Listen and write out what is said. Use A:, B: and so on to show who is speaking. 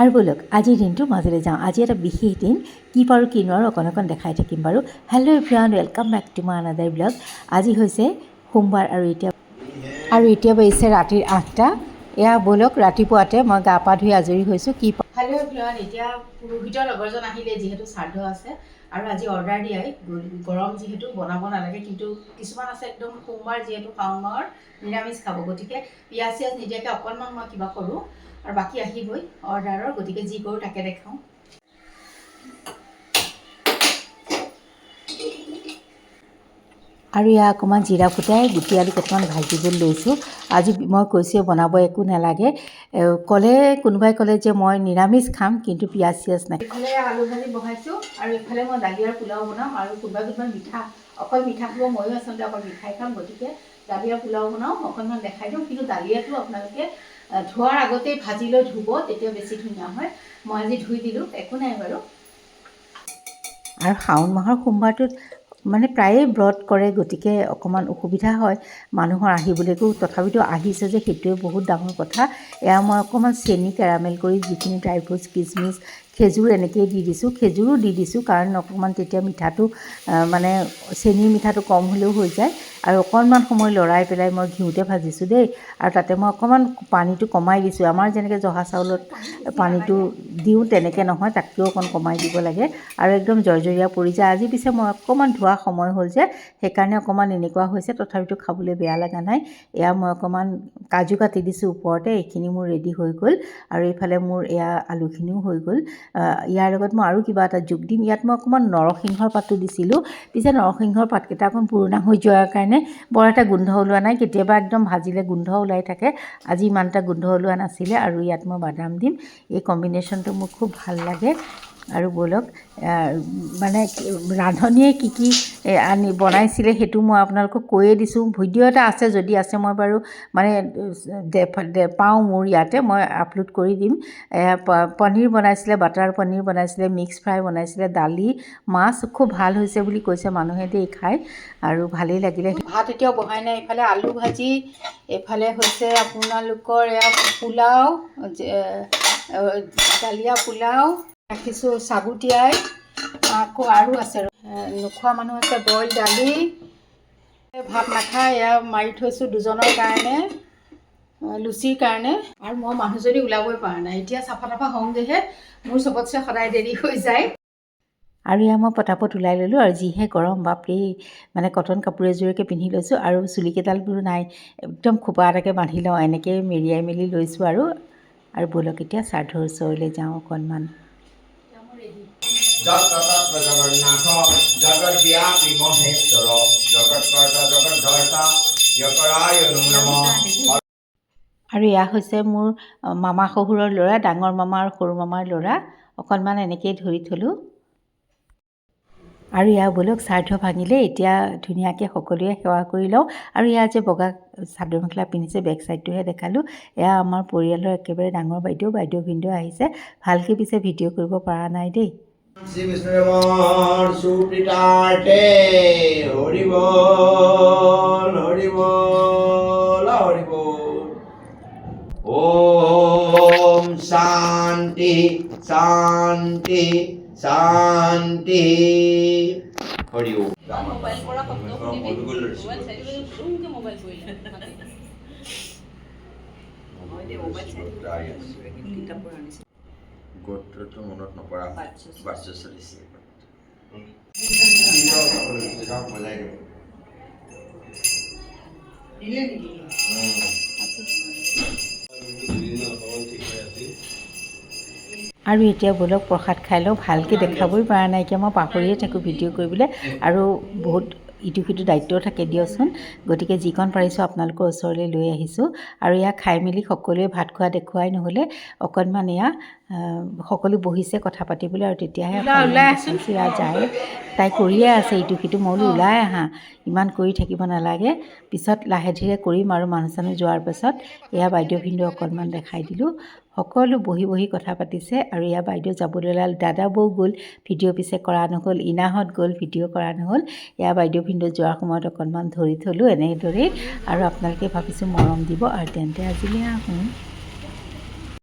A: আৰু বলক আজিৰ দিনটোৰ মাজলৈ যাওঁ। আজি এটা বিশেষ দিন, কি পাৰোঁ কি নোৱাৰোঁ অকণ দেখাই থাকিম বাৰু। Hello' everyone, welcome back to my another blog. আজি হৈছে সোমবাৰ আৰু এতিয়া বাজিছে ৰাতিৰ 8টা। এয়া বলক ৰাতিপুৱাতে মই গা পা ধুই আজৰি হৈছোঁ। হেল্ল' এভৰিৱান, এতিয়া পুৰোহিতৰ লগৰজন আহিলে, যিহেতু শ্ৰাদ্ধ আছে আৰু আজি অৰ্ডাৰ দিয়াই গৰম যিহেতু বনাব নালাগে, কিন্তু কিছুমান আছে একদম সোমবাৰ যিহেতু শাওণ মাহৰ নিৰামিষ খাব, গতিকে পিঁয়াজ চিয়াজ নিদিয়াকৈ অকণমান মই কিবা কৰোঁ আৰু বাকী আহিবই অৰ্ডাৰৰ, গতিকে যি কৰোঁ তাকে দেখাওঁ। আৰু ইয়াৰ অকণমান জিৰা ফুটাই গুটি আলু কেইটামান ভাজিবলৈ লৈছোঁ। আজি মই কৈছোঁ বনাব একো নালাগে, কোনোবাই ক'লে যে মই নিৰামিষ খাম, কিন্তু পিঁয়াজ চিয়াজ নাই। এইফালে আলু ভাজি বহাইছোঁ আৰু এইফালে মই দালি আৰু পোলাও বনাম, আৰু কোনোবাই মিঠা অকল মিঠা খাব, ময়ো আচলতে অকল মিঠাই খাম, গতিকে দালি আৰু পোলাও বনাওঁ, অকণমান দেখাই দিওঁ। কিন্তু দালিয়াটো আপোনালোকে ধোৱাৰ আগতেই ভাজি লৈ ধুব, তেতিয়া বেছি ধুনীয়া হয়। মই আজি ধুই দিলোঁ, একো নাই বাৰু। আৰু শাওণ মাহৰ সোমবাৰটোত মানে প্ৰায়েই ব্ৰত কৰে, গতিকে অকণমান অসুবিধা হয় মানুহৰ আহিবলৈকো, তথাপিতো আহিছে যে সেইটোৱে বহুত ডাঙৰ কথা। এয়া মই অকণমান চেনি কেৰামেল কৰি যিখিনি ড্ৰাই ফ্ৰুটছ কিচমিচ খেজুৰ এনেকৈয়ে দি দিছোঁ, খেজুৰো দি দিছোঁ, কাৰণ অকণমান তেতিয়া মিঠাটো মানে চেনিৰ মিঠাটো কম হ'লেও হৈ যায়। আৰু অকণমান সময় লৰাই পেলাই মই ঘিউতে ভাজিছোঁ দেই, আৰু তাতে মই অকণমান পানীটো কমাই দিছোঁ। আমাৰ যেনেকৈ জহা চাউলত পানীটো দিওঁ তেনেকৈ নহয়, তাতকৈও অকণ কমাই দিব লাগে, আৰু একদম জৰ্জৰীয়া পৰি যায়। আজি পিছে মই অকণমান ধোৱা সময় হ'ল যে সেইকাৰণে অকণমান এনেকুৱা হৈছে, তথাপিতো খাবলৈ বেয়া লগা নাই। এয়া মই অকণমান কাজু কাটি দিছোঁ ওপৰতে, এইখিনি মোৰ ৰেডি হৈ গ'ল, আৰু এইফালে মোৰ এয়া আলুখিনিও হৈ গ'ল। ইয়াৰ লগত মই আৰু কিবা এটা যোগ দিম। ইয়াত মই অকণমান নৰসিংহৰ পাতো দিছিলোঁ, পিছে নৰসিংহৰ পাতকেইটা অকণ পুৰণা হৈ যোৱাৰ কাৰণে বৰ এটা গোন্ধ ওলোৱা নাই। কেতিয়াবা একদম ভাজিলে গোন্ধ ওলাই থাকে, আজি ইমান এটা গোন্ধ ওলোৱা নাছিলে। আৰু ইয়াত মই বাদাম দিম, এই কম্বিনেশ্যনটো মোৰ খুব ভাল লাগে। আৰু বলক মানে ৰান্ধনীয়ে কি আনি বনাইছিলে সেইটো মই আপোনালোকক কৈয়ে দিছোঁ। ভিডিঅ' এটা আছে, যদি আছে মই বাৰু মানে পাওঁ মোৰ ইয়াতে, মই আপলোড কৰি দিম। পনীৰ বনাইছিলে, বাটাৰ পনীৰ বনাইছিলে, মিক্স ফ্ৰাই বনাইছিলে, দালি মাছ খুব ভাল হৈছে বুলি কৈছে মানুহে দেই খাই, আৰু ভালেই লাগিলে। ভাত এতিয়াও বহাই নাই। এইফালে আলু ভাজি, এইফালে হৈছে আপোনালোকৰ এয়া পোলাও, দালিয়া পোলাও ৰাখিছোঁ চাবু তিয়াই, আকৌ আৰু আছে নোখোৱা মানুহ আছে বইল দালি, ভাত নাখায় এয়া মাৰি থৈছোঁ দুজনৰ কাৰণে, লুচিৰ কাৰণে। আৰু মই মানুহজনী ওলাবই পৰা নাই, এতিয়া চাফা তাফা হওঁগৈহে, মোৰ চবতছে সদায় দেৰি হৈ যায়। আৰু এয়া মই পটাপট ওলাই ল'লোঁ, আৰু যিহে গৰম বাপৰে, মানে কটন কাপোৰ এযোৰকে পিন্ধি লৈছোঁ, আৰু চুলিকেইডাল বোলো নাই একদম খোপা এটাকে বান্ধি লওঁ, এনেকৈ মেৰিয়াই মেলি লৈছোঁ। আৰু বলক এতিয়া শ্ৰাদ্ধৰ ওচৰলৈ যাওঁ অকণমান। আৰু এয়া হৈছে মোৰ মামা শহুৰৰ ল'ৰা, ডাঙৰ মামা আৰু সৰু মামাৰ ল'ৰা, অকণমান এনেকৈয়ে ধৰি থলোঁ। আৰু এয়া বলক শ্ৰাদ্ধ ভাঙিলে, এতিয়া ধুনীয়াকৈ সকলোৱে সেৱা কৰি লওঁ। আৰু এয়া যে বগা চাদৰ মেখেলা পিন্ধিছে, বেক চাইডটোহে দেখালোঁ, এয়া আমাৰ পৰিয়ালৰ একেবাৰে ডাঙৰ বাইদেউ ভিনদেউ আহিছে। ভালকৈ পিছে ভিডিঅ' কৰিব পৰা নাই দেই। শ্ৰী বিষ্ণুৰ সুপ্ৰীতাৰ্থে হৰি বল হৰি বল হৰি বল। ওম শান্তি শান্তি শান্তি হৰি ওম। মোবাইল পৰা শব্দ শুনিবি, মোবাইল চাই দিবি, মোবাইল কৰিলে গোত্ৰটো মনত নপৰা বাচ্যচলিছে। আৰু এতিয়া বলক প্ৰসাদ খাই লওঁ, ভালকৈ দেখাবই পৰা নাই, এতিয়া মই পাহৰিয়ে থাকোঁ ভিডিঅ' কৰিবলৈ, আৰু বহুত ইটো সিটো দায়িত্বও থাকে দিয়কচোন, গতিকে যিকণ পাৰিছোঁ আপোনালোকৰ ওচৰলৈ লৈ আহিছোঁ। আৰু এয়া খাই মেলি সকলোৱে ভাত খোৱা দেখুৱাই নহ'লে, অকণমান এয়া সকলো বহিছে কথা পাতিবলৈ, আৰু তেতিয়াহে ওলাই আহিছোঁ। এয়া যায় তাই কৰিয়ে আছে ইটো সিটো, মই বোলো ওলাই আহা, ইমান কৰি থাকিব নালাগে, পিছত লাহে ধীৰে কৰিম। আৰু মানুহ চানুহ যোৱাৰ পাছত এয়া বাইদেউ ভিনদেউ অকণমান দেখাই দিলোঁ, সকলো বহি বহি কথা পাতিছে। আৰু এয়া বাইদেউ যাবলৈ ওলাল, দাদা বৌ গ'ল, ভিডিঅ' পিছে কৰা নহ'ল, ইনাহঁত গ'ল, ভিডিঅ' কৰা নহ'ল। এয়া বাইদেউ ভিনদেউ যোৱাৰ সময়ত অকণমান ধৰি থলোঁ এনেদৰেই, আৰু আপোনালোকে ভাবিছোঁ মৰম দিব, আৰু তেন্তে আজিলৈ আহোঁ।